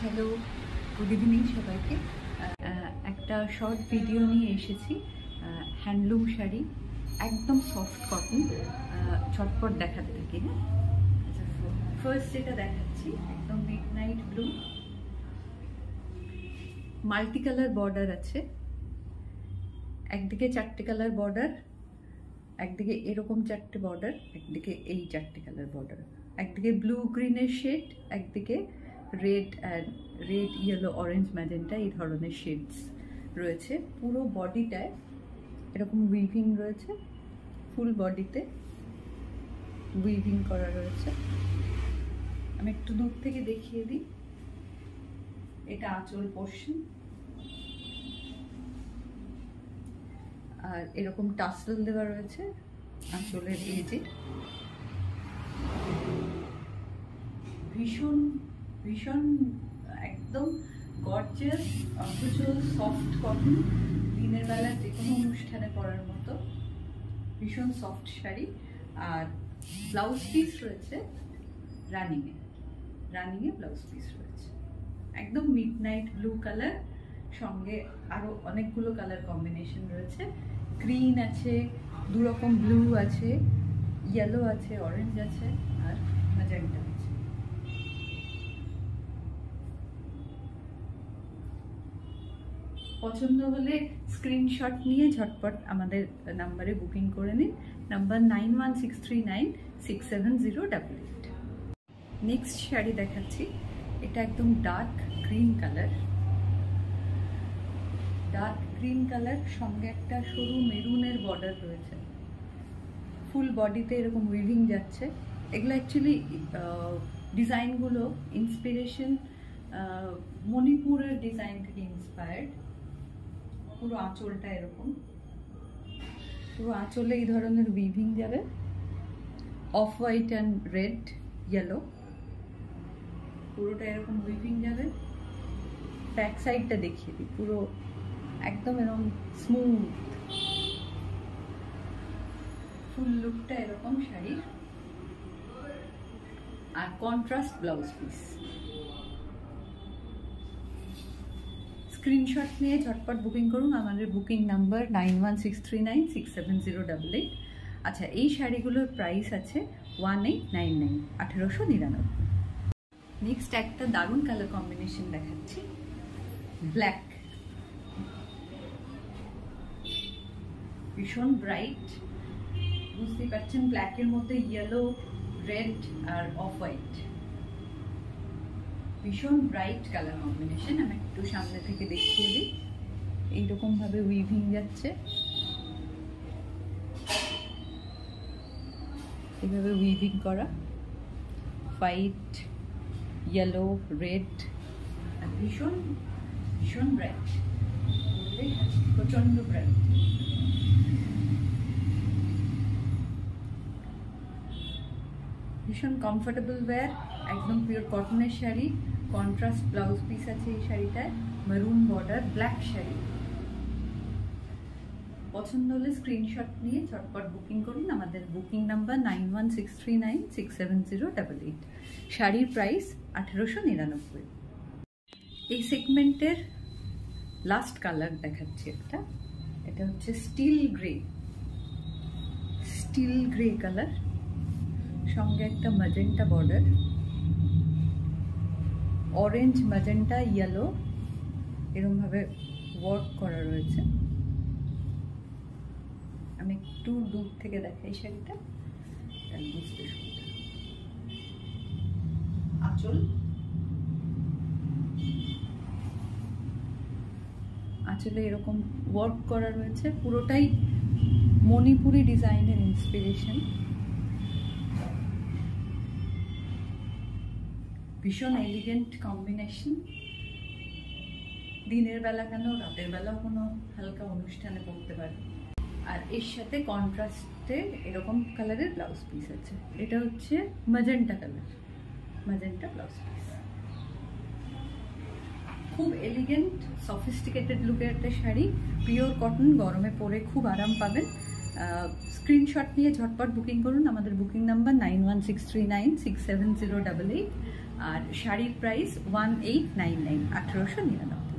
Hello, good evening সবাইকে। একটা short video নিয়ে এসেছি। হ্যান্ডলুম শাড়ি, একদম সফট কটন, ঝটপট দেখাতে থাকি। হ্যাঁ, আচ্ছা, ফার্স্ট যেটা দেখাচ্ছি একদম midnight blue, multi colour border আছে। একদিকে 4টে কালার বর্ডার, একদিকে এরকম 4টে বর্ডার, একদিকে এই 4টে কালার বর্ডার, একদিকে ব্লু গ্রিনের শেড, একদিকে red and red, yellow, orange, magenta এই ধরনের শেডস রয়েছে। পুরো বডিটায় এরকম উইভিং রয়েছে, ফুল বডিতে উইভিং করা রয়েছে। আমি একটু দূর থেকে দেখিয়ে দিই। এটা আঁচল পোর্শন, আর এরকম টাসেল দেওয়া রয়েছে আঁচলের এজে। ভীষণ ভীষণ একদম গর্জিয়াস, অথচ সফট কটন, দিনের বেলা যে কোনো অনুষ্ঠানে পরার মতো ভীষণ সফট শাড়ি। আর ব্লাউজ পিস রয়েছে রানিংয়ে ব্লাউজ পিস রয়েছে একদম মিডনাইট ব্লু কালার, সঙ্গে আরো অনেকগুলো কালার কম্বিনেশন রয়েছে। গ্রিন আছে, দুরকম ব্লু আছে, ইয়েলো আছে, অরেঞ্জ আছে, আর ম্যাজেন্টা আছে। পছন্দ হলে স্ক্রিনশট নিয়ে ঝটপট আমাদের নাম্বারে বুকিং করে নিন। নাম্বার 9163967088। নেক্সট শাড়ি দেখাচ্ছি। এটা একদম ডার্ক গ্রিন কালার, সঙ্গে একটা সরু মেরুনের বর্ডার রয়েছে। ফুল বডিতে এরকম উইভিং যাচ্ছে। এগুলো অ্যাকচুয়ালি ডিজাইনগুলো ইন্সপিরেশন মণিপুরের ডিজাইন থেকে ইন্সপায়ার্ড। পুরো আঁচলটা এরকম, পুরো আঁচলে এই ধরনের উইভিং যাবে, off white and red, yellow, পুরোটা এরকম উইভিং যাবে। ব্যাক সাইডটা দেখিয়ে দিই, পুরো একদম এরকম স্মুথ, ফুল লুকটা এরকম শাড়ির। আর কন্ট্রাস্ট ব্লাউজ পিস। স্ক্রিনশট নিয়ে ঝটপট বুকিং করুন। আমাদের বুকিং নাম্বার 9163967088। আচ্ছা, এই শাড়িগুলোর প্রাইস আছে 1899, 1899। নেক্সট একটা দারুণ কালার কম্বিনেশন দেখাচ্ছি, ব্ল্যাক, ভীষণ ব্রাইট, বুঝতেই পারছেন। ব্ল্যাকের মধ্যে ইয়েলো, রেড আর অফ হোয়াইট, ভীষণ ব্রাইট কালার কম্বিনেশন। আমি একটু সামনে থেকে দেখিয়ে দিই। এইরকম ভাবে উইভিং যাচ্ছে, এইভাবে উইভিং করা, হোয়াইট, ইয়েলো, রেড, আর ভীষণ ভীষণ ব্রাইট, প্রচন্ড ব্রাইট। ভীষণ কমফোর্টেবল ওয়্যার, একদম পিওর কটনের শাড়ি। কন্ট্রাস্ট ব্লাউজ পিস আছে এই শাড়িটায়, মেরুন বর্ডার, ব্ল্যাক শাড়ি। পছন্দ হলে স্ক্রিনশট নিয়ে ঝটপট বুকিং করুন। আমাদের বুকিং নাম্বার 9163967088। শাড়ির প্রাইস 1899। এই সেগমেন্টের লাস্ট কালার দেখাচ্ছি একটা। এটা হচ্ছে স্টিল গ্রে কালার, সঙ্গে একটা magenta border, orange, magenta, yellow এরকম ভাবে ওয়ার্ক করা রয়েছে। আমি একটু দূর থেকে দেখাই শাড়িটা, বুঝতে সুবিধা। আঁচলে এরকম ওয়ার্ক করা রয়েছে, পুরোটাই মণিপুরি ডিজাইনের ইন্সপিরেশন। ভীষণ এলিগেন্ট কম্বিনেশন। দিনের বেলা কেন, রাতের বেলা কোনো হালকা অনুষ্ঠানে পরতে পারে। আর এর সাথে কন্ট্রাস্টে এরকম কালারের ব্লাউজ পিস আছে। এটা হচ্ছে magenta colour, magenta blouse piece. খুব এলিগেন্ট, সফিস্টিকেটেড লুকের একটা শাড়ি, পিওর কটন, গরমে পরে খুব আরাম পাবেন। স্ক্রিনশট নিয়ে ঝটপট বুকিং করুন। আমাদের বুকিং নাম্বার 9163967088, আর শাড়ির প্রাইস 1899, 1899।